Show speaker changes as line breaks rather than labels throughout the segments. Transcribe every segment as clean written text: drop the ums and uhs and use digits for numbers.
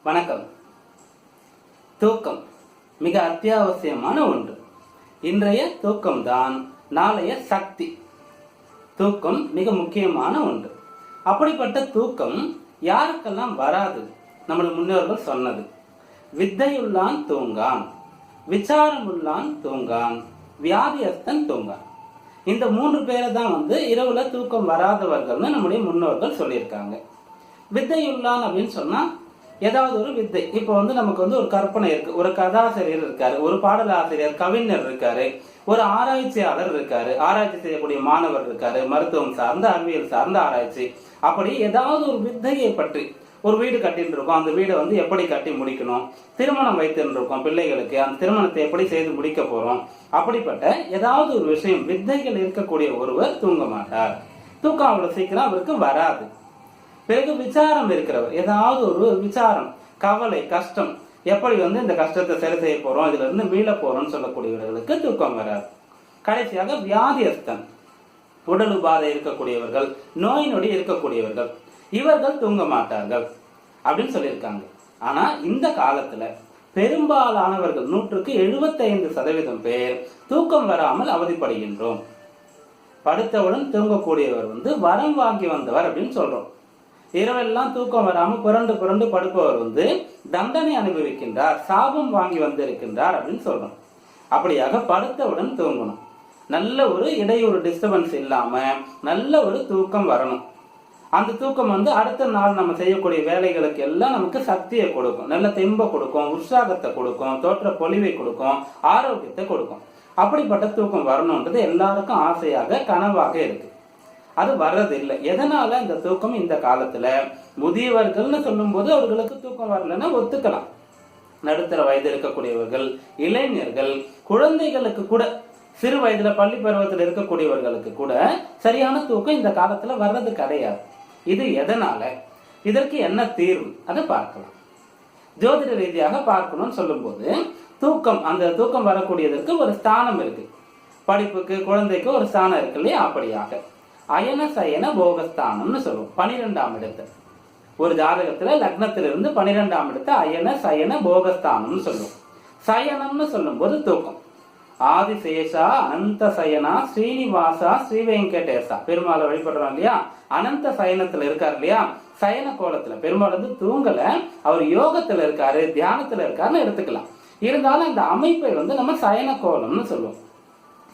வணக்கம். தூக்கம் மிக அத்தியாவசியமான ஒன்று. இன்றைய தூக்கம்தான் நாளைய சக்தி. தூக்கம் மிக முக்கியமான ஒன்று. அப்படிப்பட்ட தூக்கம் யாருக்கெல்லாம் வராது? நம்முடைய முன்னோர்கள் சொன்னது, வித்தையுள்ளான் தூங்கான், விசாரமுள்ளான் தூங்கான், வியாதியஸ்தன் தூங்கான். இந்த 3 பேரை தான் இரவுல தூக்கம் வராதவர்கள்னு நம்முடைய முன்னோர்கள் சொல்லியிருக்காங்க. வித்தையுள்ளான் அப்படின்னு சொன்னா ஏதாவது ஒரு வித்தை. இப்போ நமக்கு ஒரு கற்பனை இருக்கு, ஒரு கதாசிரியர் இருக்காரு, ஒரு பாடலாசிரியர், கவிஞர் இருக்காரு, ஒரு ஆராய்ச்சியாளர் இருக்காரு, ஆராய்ச்சி செய்யக்கூடிய மாணவர் இருக்காரு, மருத்துவம் சார்ந்த அறிவியல் சார்ந்த ஆராய்ச்சி. அப்படி ஏதாவது ஒரு வித்தையை பற்றி ஒரு வீடு கட்டிட்டு இருக்கோம், அந்த வீடை எப்படி கட்டி முடிக்கணும், திருமணம் வைத்துட்டு இருக்கோம் பிள்ளைகளுக்கு, அந்த திருமணத்தை எப்படி செய்து முடிக்க போறோம், அப்படிப்பட்ட ஏதாவது ஒரு விஷயம் வித்தைகள் இருக்கக்கூடிய ஒருவர் தூங்க மாட்டார். தூக்கம் அவ்வளவு சீக்கிரம் அவருக்கு வராது. பிறகு விசாரம் இருக்கிறவர், ஏதாவது ஒரு விசாரம், கவலை, கஷ்டம், எப்படி இந்த கஷ்டத்தை சரி செய்ய போறோம், இதுல இருந்து மீள போறோம்னு சொல்லக்கூடியவர்களுக்கு தூக்கம் வராது. கடைசியாக வியாதியஸ்தன், உடல் உபாதை இருக்கக்கூடியவர்கள், நோய் நொடி இருக்கக்கூடியவர்கள், இவர்கள் தூங்க மாட்டார்கள் அப்படின்னு சொல்லியிருக்காங்க. ஆனா இந்த காலத்துல பெரும்பாலானவர்கள் 100க்கு 75% பேர் தூக்கம் வராமல் அவதிப்படுகின்றோம். படுத்தவுடன் தூங்கக்கூடியவர் வரம் வாங்கி வந்தவர் அப்படின்னு சொல்றோம். இரவெல்லாம் தூக்கம் வராம புரண்டு புரண்டு படுப்பவர் தண்டனை அனுபவிக்கின்றார், சாபம் வாங்கி வந்திருக்கின்றார் அப்படின்னு சொல்றோம். அப்படியாக படுத்தவுடன் தூங்கணும். நல்ல ஒரு இடையூறு, டிஸ்டர்பன்ஸ் இல்லாம நல்ல ஒரு தூக்கம் வரணும். அந்த தூக்கம் அடுத்த நாள் நம்ம செய்யக்கூடிய வேலைகளுக்கு எல்லாம் நமக்கு சக்தியை கொடுக்கும், நல்ல தெம்பை கொடுக்கும், உற்சாகத்தை கொடுக்கும், தோற்ற பொலிவை கொடுக்கும், ஆரோக்கியத்தை கொடுக்கும். அப்படிப்பட்ட தூக்கம் வரணும்ன்றது எல்லாருக்கும் ஆசையாக, கனவாக இருக்கு. அது வர்றதில்லை. எதனால இந்த தூக்கம் இந்த காலத்துல முதியவர்கள்னு சொல்லும் போது அவர்களுக்கு தூக்கம் வரலன்னா ஒத்துக்கலாம். நடுத்தர வயது இருக்கக்கூடியவர்கள், இளைஞர்கள், குழந்தைகளுக்கு கூட, சிறு வயதுல பள்ளி பருவத்தில் இருக்கக்கூடியவர்களுக்கு கூட சரியான தூக்கம் இந்த காலத்துல வர்றது கிடையாது. இது எதனால? இதற்கு என்ன தீர்வு? அதை பார்க்கலாம். ஜோதிட ரீதியாக பார்க்கணும்னு சொல்லும் போது தூக்கம், அந்த தூக்கம் வரக்கூடியதற்கு ஒரு ஸ்தானம் இருக்கு. படிப்புக்கு, குழந்தைக்கு ஒரு ஸ்தானம் இருக்கு இல்லையா? அப்படியாக அயன சயன போகஸ்தானம்னு சொல்லுவோம். 12ஆம் இடத்து ஒரு ஜாதகத்துல லக்னத்திலிருந்து 12ஆம் இடத்து அயன சயன போகஸ்தானம்னு சொல்லுவோம். சயனம்னு சொல்லும் போது தூக்கம். ஆதிசேஷா அனந்த சயனா ஸ்ரீனிவாசா ஸ்ரீ வெங்கடேசா, பெருமாளை வழிபடுறோம் இல்லையா? அனந்த சயனத்துல இருக்காரு இல்லையா? சயன கோலத்துல பெருமாள் தூங்கல, அவர் யோகத்துல இருக்காரு, தியானத்துல இருக்காருன்னு எடுத்துக்கலாம். இருந்தாலும் இந்த அமைப்பை நம்ம சயன கோலம்னு சொல்லுவோம்.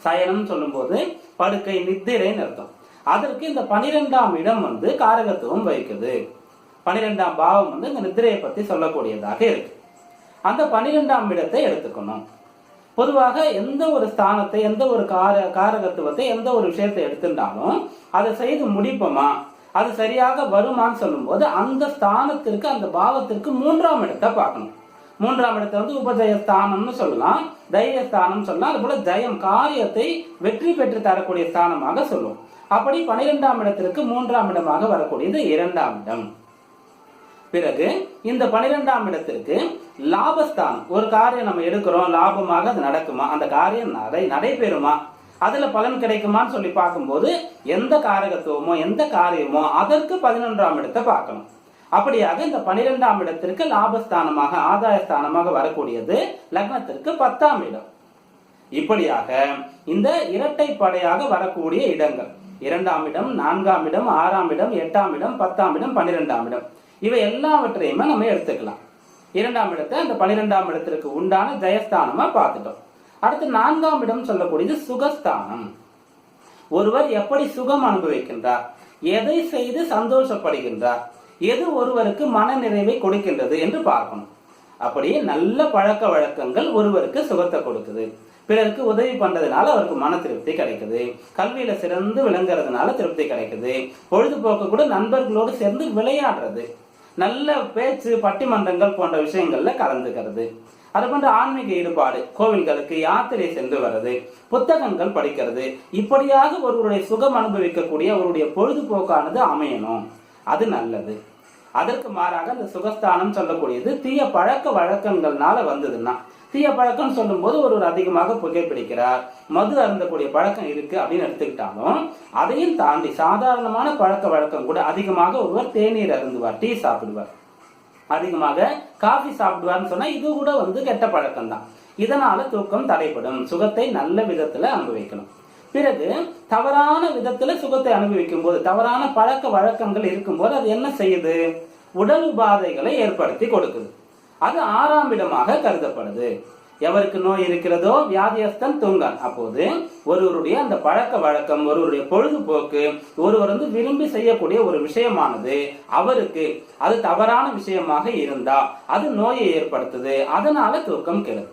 சயனம் சொல்லும் போது படுக்கை, நித்திரைன்னு அர்த்தம். அதற்கு இந்த 12ஆம் இடம் காரகத்துவம் வகிக்குது. 12ஆம் பாவம் இந்த நித்திரையை பத்தி சொல்லக்கூடியதாக இருக்கு. அந்த 12ஆம் இடத்தை எடுத்துக்கணும். பொதுவாக எந்த ஒரு ஸ்தானத்தை, எந்த ஒரு காரகத்துவத்தை, எந்த ஒரு விஷயத்தை எடுத்துட்டாலும் அதை செய்து முடிப்போமா, அது சரியாக வருமானு சொல்லும் போது அந்த ஸ்தானத்திற்கு, அந்த பாவத்திற்கு 3ஆம் இடத்தை பார்க்கணும். 3ஆம் இடத்தை உபஜயஸ்தானம்னு சொல்லலாம், தைரியஸ்தானம் சொல்லலாம். அது போல ஜெயம், காரியத்தை வெற்றி பெற்று தரக்கூடிய ஸ்தானமாக சொல்லுவோம். அப்படி 12ஆம் இடத்திற்கு 3ஆம் இடமாக வரக்கூடியது 2ஆம் இடம். பிறகு இந்த 12ஆம் இடத்திற்கு லாபஸ்தானம். ஒரு காரியம் நம்ம எடுக்கிறோம், லாபமாக அது நடக்குமா, அந்த காரியம் நடைபெறுமா, அதுல பலன் கிடைக்குமான்னு சொல்லி பார்க்கும்போது எந்த காரகத்துவமோ, எந்த காரியமோ அதற்கு 11ஆம் இடத்தை பார்க்கணும். அப்படியாக இந்த 12ஆம் இடத்திற்கு லாபஸ்தானமாக, ஆதாயஸ்தானமாக வரக்கூடியது லக்னத்திற்கு 10ஆம் இடம். இப்படியாக இந்த இரட்டை படையாக வரக்கூடிய இடங்கள் 2ஆம் இடம், 4ஆம் இடம், 6ஆம் இடம், 8ஆம் இடம், 10ஆம் இடம், 12ஆம் இடம், இவை எல்லாவற்றையுமே நம்ம எடுத்துக்கலாம். 2ஆம் இடத்தை அந்த 12ஆம் இடத்திற்கு உண்டான ஜெயஸ்தானமா பார்த்துட்டோம். அடுத்து 4ஆம் இடம் சொல்லக்கூடியது சுகஸ்தானம். ஒருவர் எப்படி சுகம் அனுபவிக்கின்றார், எதை செய்து சந்தோஷப்படுகின்றார், எது ஒருவருக்கு மன நிறைவை கொடுக்கின்றது என்று பார்க்கணும். அப்படி நல்ல பழக்க வழக்கங்கள் ஒருவருக்கு சுகத்தை கொடுக்குது, பிறருக்கு உதவி பண்றதுனால அவருக்கு மன திருப்தி கிடைக்குது, கல்வியில சிறந்து விளங்குறதுனால திருப்தி கிடைக்குது, பொழுதுபோக்கு கூட நண்பர்களோடு சேர்ந்து விளையாடுறது, நல்ல பேச்சு, பட்டிமன்றங்கள் போன்ற விஷயங்கள்ல கலந்துக்கிறது, அது போன்ற ஆன்மீக ஈடுபாடு, கோவில்களுக்கு யாத்திரை சென்று வர்றது, புத்தகங்கள் படிக்கிறது, இப்படியாக ஒருவருடைய சுகம் அனுபவிக்கக்கூடிய அவருடைய பொழுதுபோக்கானது அமையணும். அது நல்லது. அதற்கு மாறாக அந்த சுகஸ்தானம் சொல்லக்கூடியது தீய பழக்க வழக்கங்கள்னால வந்ததுன்னா, தீய பழக்கம் சொல்லும் போது ஒருவர் அதிகமாக புகைப்பிடிக்கிறார், மது அருந்தக்கூடிய பழக்கம் இருக்கு அப்படின்னு எடுத்துக்கிட்டாலும், அதையும் தாண்டி சாதாரணமான பழக்க வழக்கம் கூட அதிகமாக ஒருவர் தேநீர் அருந்துவார், டீ சாப்பிடுவார், அதிகமாக காஃபி சாப்பிடுவார்னு சொன்னா இது கூட கெட்ட பழக்கம் தான். இதனால தூக்கம் தடைப்படும். சுகத்தை நல்ல விதத்துல அனுபவிக்கணும். பிறகு தவறான விதத்துல சுகத்தை அனுபவிக்கும் போது, தவறான பழக்க வழக்கங்கள் இருக்கும்போது அது என்ன செய்யுது? உடல் உபாதைகளை ஏற்படுத்தி கொடுக்குது. அது 6ஆம் இடமாக கருதப்படுது. எவருக்கு நோய் இருக்கிறதோ வியாதியஸ்தன் தூங்கான். அப்போது ஒருவருடைய அந்த பழக்க வழக்கம், ஒருவருடைய பொழுதுபோக்கு, ஒருவர் விரும்பி செய்யக்கூடிய ஒரு விஷயமானது அவருக்கு அது தவறான விஷயமாக இருந்தா அது நோயை ஏற்படுத்துது. அதனால தூக்கம் கெடுது.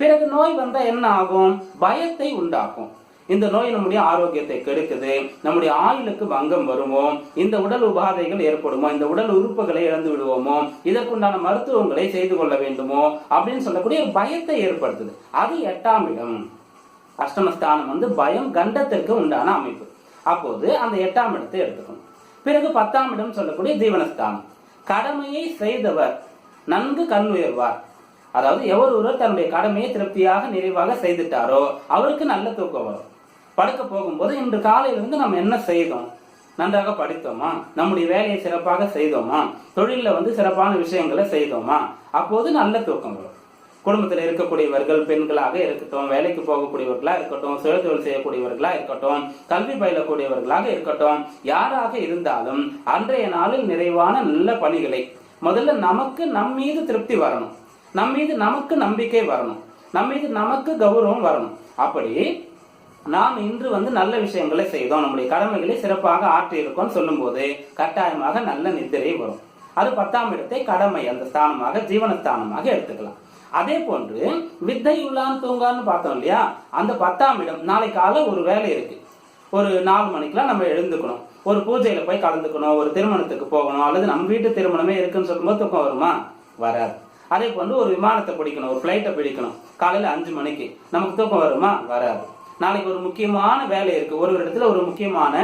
பிறகு நோய் வந்தா என்ன ஆகும்? பயத்தை உண்டாக்கும். இந்த நோய் நம்முடைய ஆரோக்கியத்தை கெடுக்குது. நம்முடைய ஆயுளுக்கு பங்கம் வருமோ, இந்த உடல் உபாதைகள் ஏற்படுமோ, இந்த உடல் உறுப்புகளை இழந்து விடுவோமோ, இதற்குண்டான மருத்துவங்களை செய்து கொள்ள வேண்டுமோ அப்படின்னு சொல்லக்கூடிய ஒரு பயத்தை ஏற்படுத்துது. அது 8ஆம் இடம். அஷ்டமஸ்தானம் பயம், கண்டத்திற்கு உண்டான அமைப்பு. அப்போது அந்த 8ஆம் இடத்தை எடுத்துக்கணும். பிறகு 10ஆம் இடம் சொல்லக்கூடிய ஜீவனஸ்தானம். கடமையை செய்தவர் நன்கு கண் உயர்வார். அதாவது ஒருவர் தன்னுடைய கடமையை திருப்தியாக நிறைவாக செய்துட்டாரோ அவருக்கு நல்ல தூக்கம் வரும். படுக்க போகும்போது இன்று காலையிலிருந்து நம்ம என்ன செய்தோம்? நன்றாக படித்தோமா? நம்முடைய வேலையை சிறப்பாக செய்தோமா? தொழில சிறப்பான விஷயங்களை செய்தோமா? அப்போது நல்ல தூக்கம் வரும். குடும்பத்தில் இருக்கக்கூடியவர்கள் பெண்களாக இருக்கட்டும், வேலைக்கு போகக்கூடியவர்களா இருக்கட்டும், சுய தொழில் செய்யக்கூடியவர்களா இருக்கட்டும், கல்வி பயிலக்கூடியவர்களாக இருக்கட்டும், யாராக இருந்தாலும் அன்றைய நாளில் நிறைவான நல்ல பணிகளை முதல்ல நமக்கு நம் மீது திருப்தி வரணும். நம் மீது நமக்கு நம்பிக்கை வரணும். நம் மீது நமக்கு கௌரவம் வரணும். அப்படி நாம் இன்று நல்ல விஷயங்களை செய்தோம், நம்முடைய கடமைகளை சிறப்பாக ஆற்றி இருக்கோம் சொல்லும் போது கட்டாயமாக நல்ல நித்திரை வரும். அது 10ஆம் இடத்தை கடமை அந்த ஸ்தானமாக, ஜீவனஸ்தானமாக எடுத்துக்கலாம். அதே போன்று வித்தை உள்ளான் தூங்கான்னு பார்த்தோம் இல்லையா? அந்த 10ஆம் இடம், நாளை காலை ஒரு வேலை இருக்கு, ஒரு 4 மணிக்கெல்லாம் நம்ம எழுந்துக்கணும், ஒரு பூஜையில போய் கலந்துக்கணும், ஒரு திருமணத்துக்கு போகணும், அல்லது நம்ம வீட்டு திருமணமே இருக்குன்னு சொல்லும்போது தூக்கம் வருமா? வராது. அதே போன்று ஒரு விமானத்தை பிடிக்கணும், ஒரு பிளைட்டை பிடிக்கணும், காலையில 5 மணிக்கு நமக்கு தூக்கம் வருமா? வராது. நாளைக்கு ஒரு முக்கியமான வேலை இருக்கு, ஒரு இடத்துல ஒரு முக்கியமான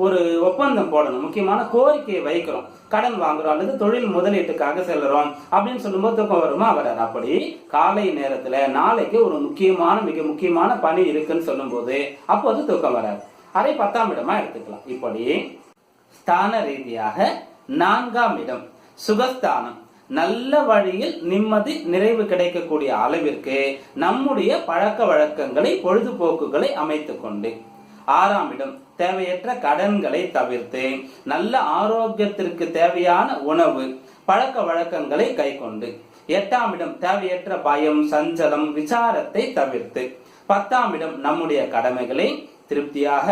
ஒரு ஒப்பந்தம் போடணும், முக்கியமான கோரிக்கையை வைக்கிறோம், கடன் வாங்குறோம், அல்லது தொழில் முதலீட்டுக்காக செல்றோம் அப்படின்னு சொல்லும்போது தூக்கம் வருமா? வராது. அப்படி காலை நேரத்துல நாளைக்கு ஒரு முக்கியமான மிக முக்கியமான பணி இருக்குன்னு சொல்லும் போது அப்போது தூக்கம் வராது. அதை 10ஆம் இடமா எடுத்துக்கலாம். இப்படி ஸ்தான ரீதியாக 4ஆம் இடம் சுகஸ்தானம். நல்ல வழியில் நிம்மதி நிறைவு கிடைக்கக்கூடிய அளவிற்கு நம்முடைய பழக்க வழக்கங்களை, பொழுதுபோக்குகளை அமைத்துக் கொண்டு, 6ஆம் இடம் தேவையற்ற கடன்களை தவிர்த்து நல்ல ஆரோக்கியத்திற்கு தேவையான உணவு பழக்க வழக்கங்களை கை கொண்டு, 8ஆம் இடம் தேவையற்ற பயம், சஞ்சலம், விசாரத்தை தவிர்த்து, 10ஆம் இடம் நம்முடைய கடமைகளை திருப்தியாக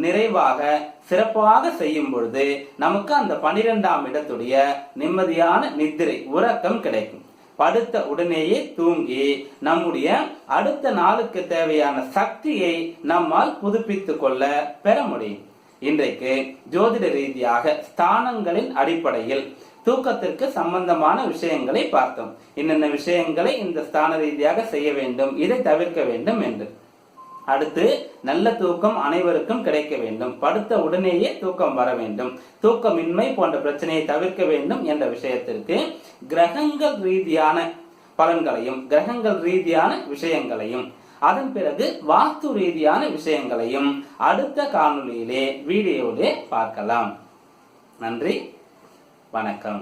நிறைவாக சிறப்பாக செய்யும் பொழுது நமக்கு அந்த 12ஆம் இடத்துடைய நிம்மதியான நித்திரை, உறக்கம் கிடைக்கும். படுத்த உடனேயே தூங்கி நம்முடைய அடுத்த நாளுக்கு தேவையான சக்தியை நம்மால் புதுப்பித்துக் கொள்ள பெற முடியும். இன்றைக்கு ஜோதிட ரீதியாக ஸ்தானங்களின் அடிப்படையில் தூக்கத்திற்கு சம்பந்தமான விஷயங்களை பார்த்தோம். என்னென்ன விஷயங்களை இந்த ஸ்தான ரீதியாக செய்ய வேண்டும், இதை தவிர்க்க வேண்டும் என்று. அடுத்து நல்ல தூக்கம் அனைவருக்கும் கிடைக்க வேண்டும், படுத்த உடனேயே தூக்கம் வர வேண்டும், தூக்கமின்மை போன்ற பிரச்சனையை தவிர்க்க வேண்டும் என்ற விஷயத்திற்கு கிரகங்கள் ரீதியான பலன்களையும், கிரகங்கள் ரீதியான விஷயங்களையும், அதன் பிறகு வாஸ்து ரீதியான விஷயங்களையும் அடுத்த காணொளியிலே வீடியோவிலே பார்க்கலாம். நன்றி, வணக்கம்.